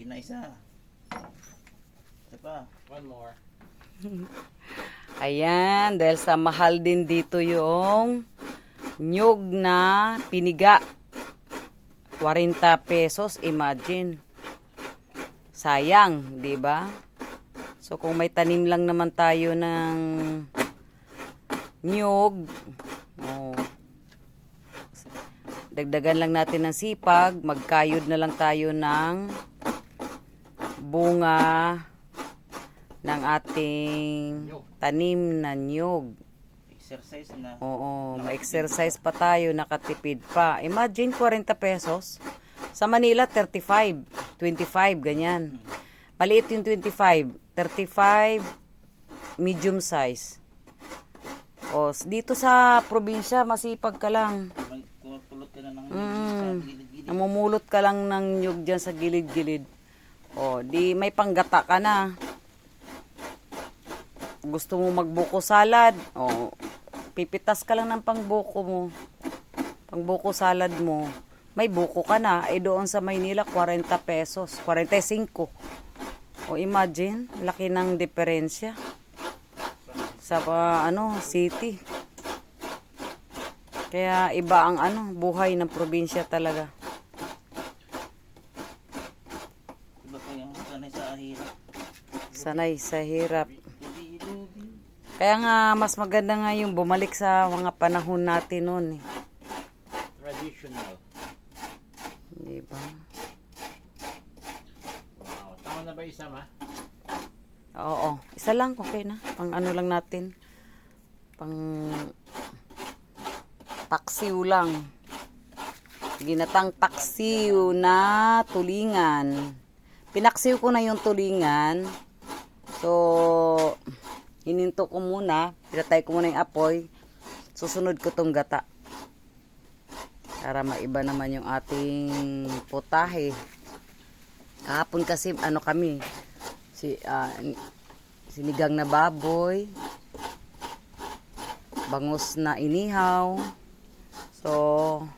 Hindi na isa. Isa pa. One more. Ayan, dahil sa mahal din dito yung nyug na piniga. 40 pesos, imagine. Sayang, di ba? So kung may tanim lang naman tayo ng nyug, oh, dagdagan lang natin ng sipag, magkayod na lang tayo ng bunga ng ating tanim na nyug. Exercise na. Oo, ma-exercise pa tayo, nakatipid pa. Imagine 40 pesos. Sa Manila, 35, 25, ganyan. Maliit yung 25, 35, medium size. O, dito sa probinsya, masipag ka lang. Kulot ka na ng sa gilid-gilid. Namumulot ka lang ng nyug dyan sa gilid-gilid. O, di may panggata ka na. Gusto mo magbuko salad, o, pipitas ka lang ng pangbuko mo. Pangbuko salad mo. May buko ka na. Eh doon sa Maynila, 40 pesos. 45. O imagine, laki ng diferensya. Sa city. Kaya iba ang buhay ng probinsya talaga. Iba pa yung sanay sa hirap. Sanay sa hirap. Kaya nga, mas maganda nga yung bumalik sa mga panahon natin noon eh. Traditional. Diba? Wow. Tama na ba isa, ma? Oo, isa lang, okay na. Pang ano lang natin. Pang taksiw lang. Ginatang taksiw na tulingan. Pinaksiw ko na yung tulingan. So, hininto ko muna. Pinatay ko muna yung apoy. Susunod ko tong gata. Para maiba naman yung ating putahe. Kahapon kasi kami. Sinigang na baboy. Bangus na inihaw. So,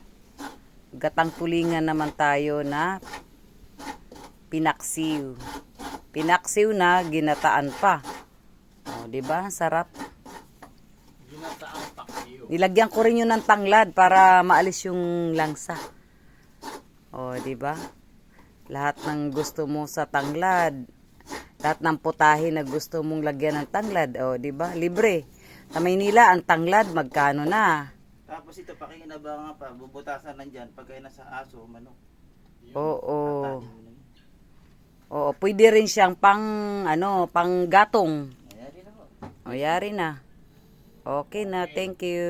gatang tulingan naman tayo na pinaksiw. Pinaksiw na ginataan pa. O, 'di ba? Sarap. Ginataang paksiw. Nilagyan ko rin yun ng tanglad para maalis yung langsa. O, 'di ba? Lahat ng gusto mo sa tanglad, lahat ng putahe na gusto mong lagyan ng tanglad, o, 'di ba? Libre. Sa Maynila, ang tanglad magkano na? Tapos ito, pakikinabangan pa, bubutasan nandyan pagka nasa aso, manok. Oo. Tatanin mo na yun. Oo, pwede rin siyang pang gatong. Ayan rin ako. O, yari na. Okay na, thank you.